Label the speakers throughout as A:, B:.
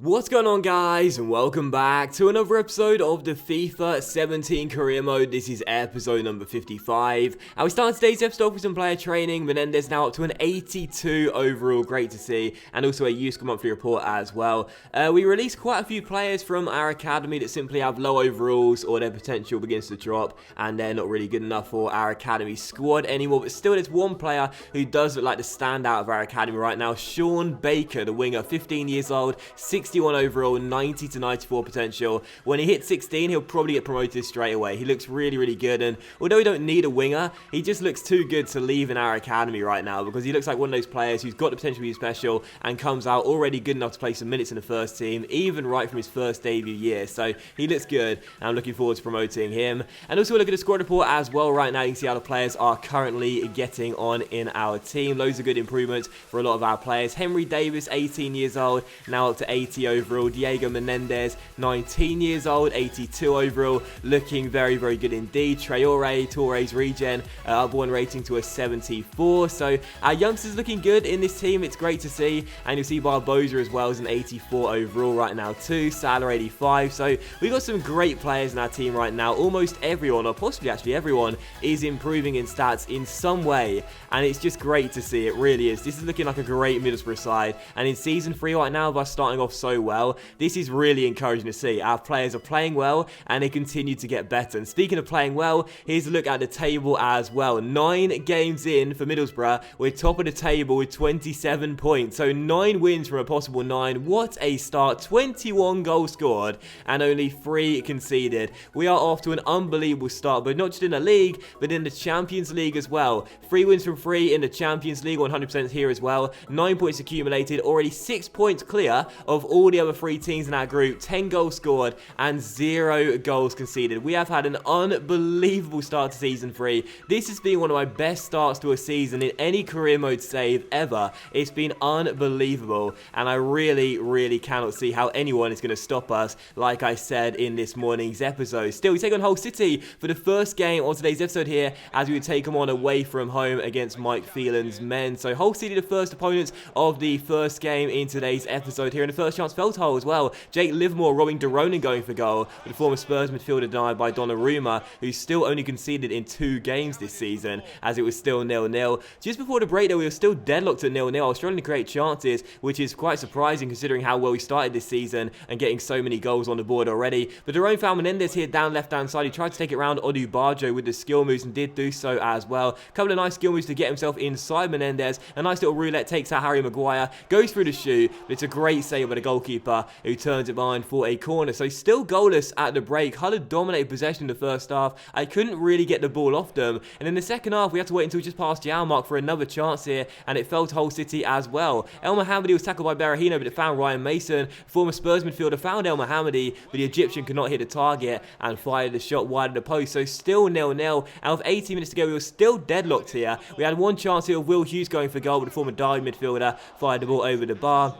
A: What's going on, guys, and welcome back to another episode of the FIFA 17 career mode. This is episode number 55. And we started today's episode with some player training. Menendez now up to an 82 overall, great to see, and also a useful monthly report as well. We released quite a few players from our academy that simply have low overalls or their potential begins to drop, and they're not really good enough for our academy squad anymore. But still, there's one player who does look like the standout of our academy right now, Sean Baker, the winger, 15 years old, 61 overall, 90 to 94 potential. When he hits 16, he'll probably get promoted straight away. He looks really, really good, and although we don't need a winger, he just looks too good to leave in our academy right now, because he looks like one of those players who's got the potential to be special and comes out already good enough to play some minutes in the first team, even right from his first debut year. So he looks good, and I'm looking forward to promoting him. And also look at the squad report as well right now. You can see how the players are currently getting on in our team. Loads of good improvements for a lot of our players. Henry Davis, 18 years old, now up to 80 overall. Diego Menendez, 19 years old, 82 overall, looking very, very good indeed. Torres regen, up one rating to a 74. So our youngsters looking good in this team. It's great to see. And you'll see Barbosa as well as an 84 overall right now too. Salah 85. So we've got some great players in our team right now. Almost everyone, or possibly actually everyone, is improving in stats in some way. And it's just great to see. It really is. This is looking like a great Middlesbrough side. And in Season 3 right now, by starting off so well, this is really encouraging to see. Our players are playing well, and they continue to get better. And speaking of playing well, here's a look at the table as well. 9 games in for Middlesbrough. We're top of the table with 27 points. So 9 wins from a possible 9. What a start. 21 goals scored and only 3 conceded. We are off to an unbelievable start, but not just in the league, but in the Champions League as well. 3 wins from 3 in the Champions League, 100% here as well. 9 points accumulated, already 6 points clear of all the other 3 teams in our group. 10 goals scored and 0 goals conceded. We have had an unbelievable start to Season 3. This has been one of my best starts to a season in any career mode save ever. It's been unbelievable, and I really, really cannot see how anyone is going to stop us, like I said in this morning's episode. Still, we take on Hull City for the first game on today's episode here, as we would take them on away from home against Mike Phelan's men. So Hull City, the first opponents of the first game in today's episode here, and the first chance felt Hull as well. Jake Livermore robbing Deronin going for goal, with the former Spurs midfielder denied by Donnarumma, who's still only conceded in 2 games this season, as it was still 0-0. Just before the break though, we were still deadlocked at 0-0. I was struggling to create chances, which is quite surprising considering how well we started this season and getting so many goals on the board already. But Deronin found Menendez here down left-hand side. He tried to take it around Odubajo with the skill moves and did do so as well. Couple of nice skill moves to get himself inside Menendez. A nice little roulette takes out Harry Maguire, goes through the shoot, but it's a great save by the goalkeeper, who turns it behind for a corner. So still goalless at the break. Hull had dominated possession in the first half. I couldn't really get the ball off them. And in the second half, we had to wait until just past the hour mark for another chance here, and it fell to Hull City as well. El Mohammadi was tackled by Berahino, but it found Ryan Mason. Former Spurs midfielder found El Mohammadi, but the Egyptian could not hit the target and fired the shot wide of the post. So still 0-0. Out of 18 minutes to go, we were still deadlocked here. We had one chance here of Will Hughes going for goal, but the former Derby midfielder fired the ball over the bar.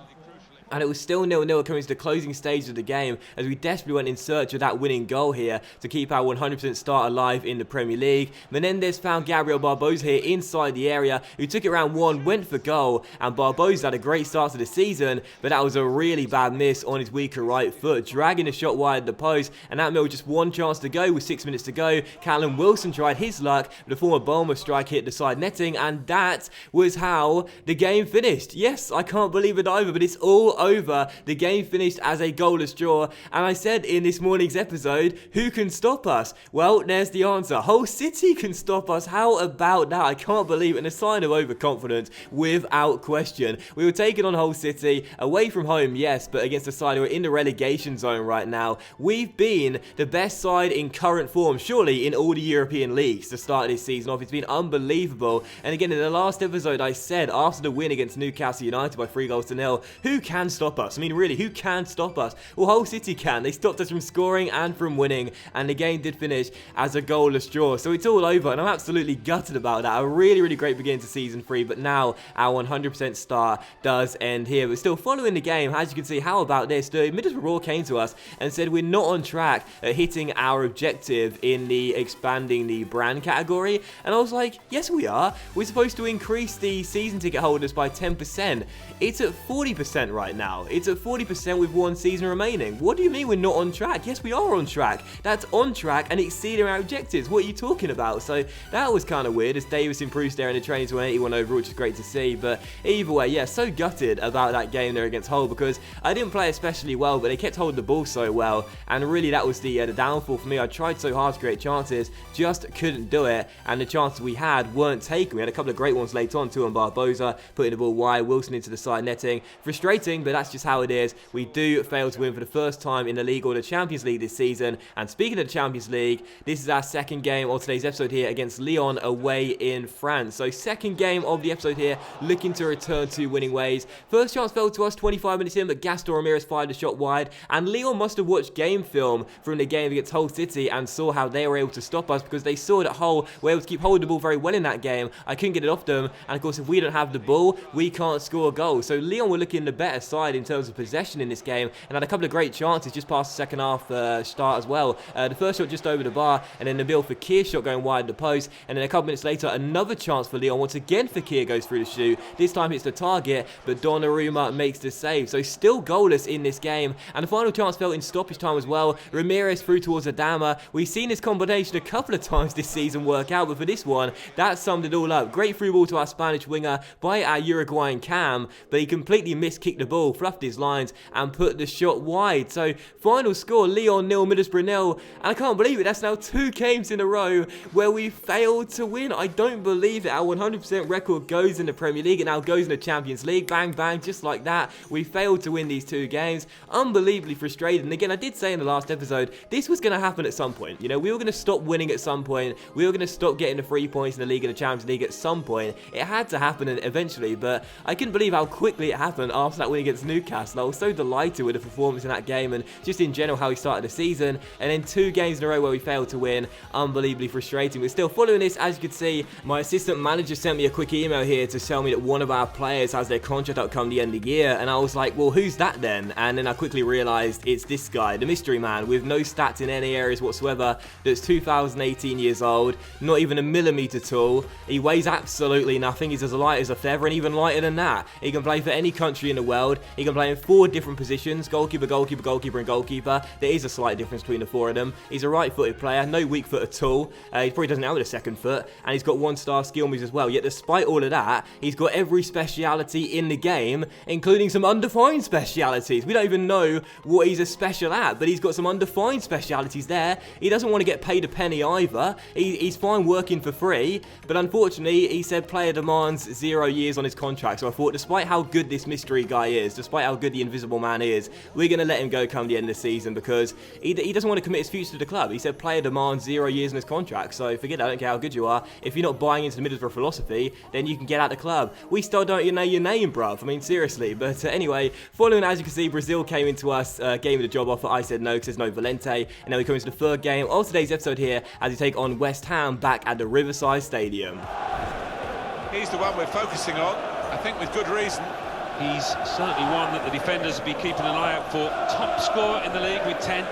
A: And it was still 0-0 coming to the closing stage of the game, as we desperately went in search of that winning goal here to keep our 100% start alive in the Premier League. Menendez found Gabriel Barbosa here inside the area, who took it round one, went for goal, and Barbosa had a great start to the season, but that was a really bad miss on his weaker right foot, dragging the shot wide of the post, and that made just one chance to go with 6 minutes to go. Callum Wilson tried his luck, but the former Bournemouth strike hit the side netting, and that was how the game finished. Yes, I can't believe it either, but it's all over. The game finished as a goalless draw, and I said in this morning's episode, who can stop us? Well, there's the answer. Hull City can stop us. How about that? I can't believe it, and a sign of overconfidence without question. We were taking on Hull City away from home, yes, but against a side who are in the relegation zone right now. We've been the best side in current form, surely in all the European leagues to start this season off. It's been unbelievable. And again, in the last episode, I said after the win against Newcastle United by 3-0, who can stop us? I mean, really, who can stop us? Well, Hull City can. They stopped us from scoring and from winning, and the game did finish as a goalless draw. So it's all over, and I'm absolutely gutted about that. A really, really great beginning to Season 3, but now our 100% start does end here. But still, following the game, as you can see, how about this? The Middlesbrough came to us and said we're not on track at hitting our objective in the expanding the brand category, and I was like, yes, we are. We're supposed to increase the season ticket holders by 10%. It's at 40% right right now. It's at 40% with one season remaining. What do you mean we're not on track? Yes, we are on track. That's on track and exceeding our objectives. What are you talking about? So that was kind of weird as Davis improves there in the training to an 81 overall, which is great to see. But either way, yeah, so gutted about that game there against Hull because I didn't play especially well, but they kept holding the ball so well. And really, that was the downfall for me. I tried so hard to create chances, just couldn't do it. And the chances we had weren't taken. We had a couple of great ones late on, too, on Barbosa, putting the ball wide, Wilson into the side netting. Frustrating, but that's just how it is. We do fail to win for the first time in the league or the Champions League this season. And speaking of the Champions League, this is our second game of today's episode here against Lyon away in France. So second game of the episode here, looking to return to winning ways. First chance fell to us 25 minutes in, but Gaston Ramirez fired a shot wide. And Lyon must have watched game film from the game against Hull City and saw how they were able to stop us because they saw that Hull were able to keep holding the ball very well in that game. I couldn't get it off them. And of course, if we don't have the ball, we can't score a goal. So Lyon were looking the better side in terms of possession in this game and had a couple of great chances just past the second half start as well. The first shot just over the bar, and then the Bill Fekir shot going wide of the post, and then a couple minutes later another chance for Lyon. Once again Fekir goes through the shoot, this time hits the target, but Donnarumma makes the save. So still goalless in this game, and the final chance fell in stoppage time as well. Ramirez through towards Adama. We've seen this combination a couple of times this season work out, but for this one, that summed it all up. Great through ball to our Spanish winger by our Uruguayan Cam, but he completely miskicked the ball, fluffed his lines, and put the shot wide. So final score, Lyon 0, Middlesbrough 0, and I can't believe it, that's now 2 games in a row where we failed to win. I don't believe it. Our 100% record goes in the Premier League, and now goes in the Champions League. Bang, bang, just like that. We failed to win these 2 games. Unbelievably frustrated. And again, I did say in the last episode, this was going to happen at some point. You know, we were going to stop winning at some point. We were going to stop getting the 3 points in the league and the Champions League at some point. It had to happen eventually, but I couldn't believe how quickly it happened after that win against Newcastle. I was so delighted with the performance in that game and just in general how we started the season. And then 2 games in a row where we failed to win. Unbelievably frustrating. But still, following this, as you can see, my assistant manager sent me a quick email here to tell me that one of our players has their contract up come the end of the year. And I was like, well, who's that then? And then I quickly realised it's this guy, the mystery man, with no stats in any areas whatsoever, that's 2018 years old, not even a millimetre tall. He weighs absolutely nothing. He's as light as a feather and even lighter than that. He can play for any country in the world. He can play in 4 different positions, goalkeeper, goalkeeper, goalkeeper and goalkeeper. There is a slight difference between the 4 of them. He's a right-footed player, no weak foot at all. He probably doesn't have a second foot, and he's got 1-star skill moves as well. Yet despite all of that, he's got every speciality in the game, including some undefined specialities. We don't even know what he's a special at, but he's got some undefined specialities there. He doesn't want to get paid a penny either. He's fine working for free, but unfortunately, he said player demands 0 years on his contract. So I thought, despite how good this mystery guy is, despite how good the invisible man is, we're going to let him go come the end of the season because he doesn't want to commit his future to the club. He said player demands 0 years on his contract. So forget it, I don't care how good you are. If you're not buying into the Middlesbrough philosophy, then you can get out the club. We still don't know your name, bruv. I mean, seriously. But anyway, following, as you can see, Brazil came into us, gave me the job offer. I said no because there's no Valente. And then we come into the 3rd game of today's episode here as we take on West Ham back at the Riverside Stadium.
B: He's the one we're focusing on, I think with good reason.
C: He's certainly one that the defenders will be keeping an eye out for. Top scorer in the league with 10.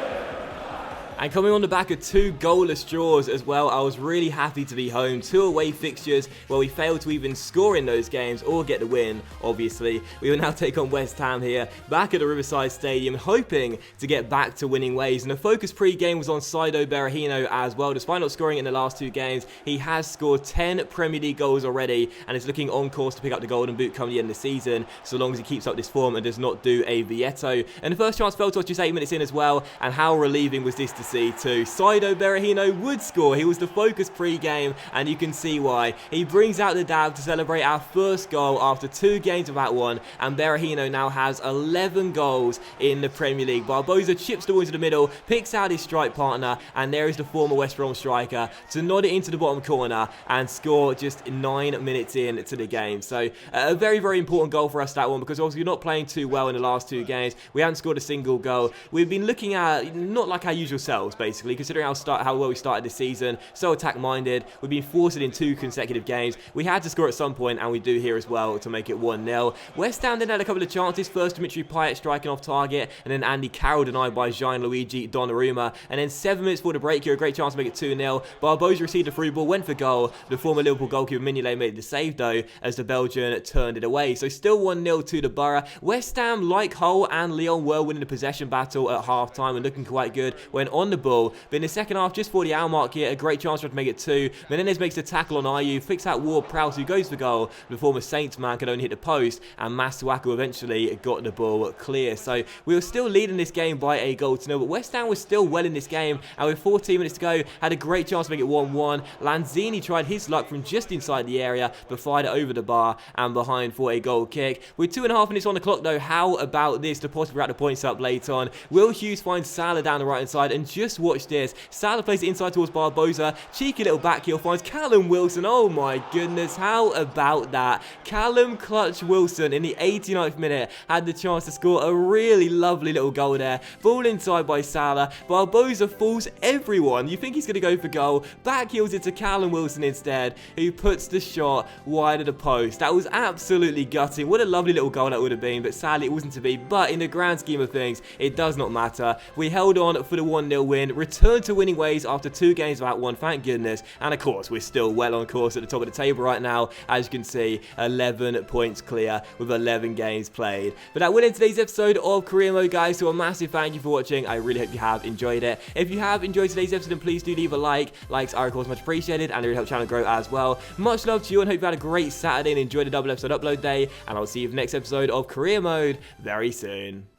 A: And coming on the back of 2 goalless draws as well, I was really happy to be home. 2 away fixtures where we failed to even score in those games or get the win, obviously. We will now take on West Ham here, back at the Riverside Stadium, hoping to get back to winning ways. And the focus pre-game was on Saido Berahino as well. Despite not scoring in the last 2 games, he has scored 10 Premier League goals already and is looking on course to pick up the Golden Boot come the end of the season, so long as he keeps up this form and does not do a Vieto. And the first chance fell to us just 8 minutes in as well, and how relieving was this to see too. Saido Berahino would score. He was the focus pre-game, and you can see why. He brings out the dab to celebrate our first goal after 2 games without one, and Berahino now has 11 goals in the Premier League. Barbosa chips the ball into the middle, picks out his strike partner, and there is the former West Brom striker to nod it into the bottom corner and score just 9 minutes into the game. So a very, very important goal for us, that one, because obviously we're not playing too well in the last 2 games. We haven't scored a single goal. We've been looking at not like our usual self. ourselves, basically, considering how well we started this season, so attack-minded. We've been forced in 2 consecutive games. We had to score at some point, and we do here as well to make it 1-0. West Ham then had a couple of chances. First, Dimitri Payet striking off target, and then Andy Carroll denied by Gianluigi Donnarumma. And then 7 minutes before the break here, a great chance to make it 2-0. Barbosa received a through ball, went for goal. The former Liverpool goalkeeper Mignolet made the save, though, as the Belgian turned it away. So still 1-0 to the Borough. West Ham, like Hull and Lyon, were winning the possession battle at half-time and looking quite good when on the ball. But in the second half, just for the hour mark here, a great chance for him to make it 2. Menendez makes the tackle on Ayew, flicks out Ward-Prowse, who goes for goal. The former Saints man could only hit the post, and Masuaku eventually got the ball clear. So we were still leading this game by a goal to 0, but West Ham was still well in this game, and with 14 minutes to go, had a great chance to make it 1-1. Lanzini tried his luck from just inside the area, but fired it over the bar and behind for a goal kick. With 2.5 minutes on the clock, though, how about this to possibly wrap the points up late on? Will Hughes finds Salah down the right-hand side, and just watch this. Salah plays it inside towards Barbosa. Cheeky little back heel, finds Callum Wilson. Oh my goodness, how about that? Callum Clutch Wilson in the 89th minute had the chance to score a really lovely little goal there. Ball inside by Salah. Barbosa fools everyone. You think he's going to go for goal. Back heels it to Callum Wilson instead, who puts the shot wide of the post. That was absolutely gutting. What a lovely little goal that would have been, but sadly it wasn't to be. But in the grand scheme of things, it does not matter. We held on for the 1-0 win, returned to winning ways after 2 games without one, thank goodness. And of course, we're still well on course at the top of the table right now. As you can see, 11 points clear with 11 games played. But that will end today's episode of Career Mode, guys. So a massive thank you for watching. I really hope you have enjoyed it. If you have enjoyed today's episode, then please do leave a like. Likes are, of course, much appreciated, and it really helps the channel grow as well. Much love to you, and hope you had a great Saturday and enjoyed the double episode upload day. And I'll see you for the next episode of Career Mode very soon.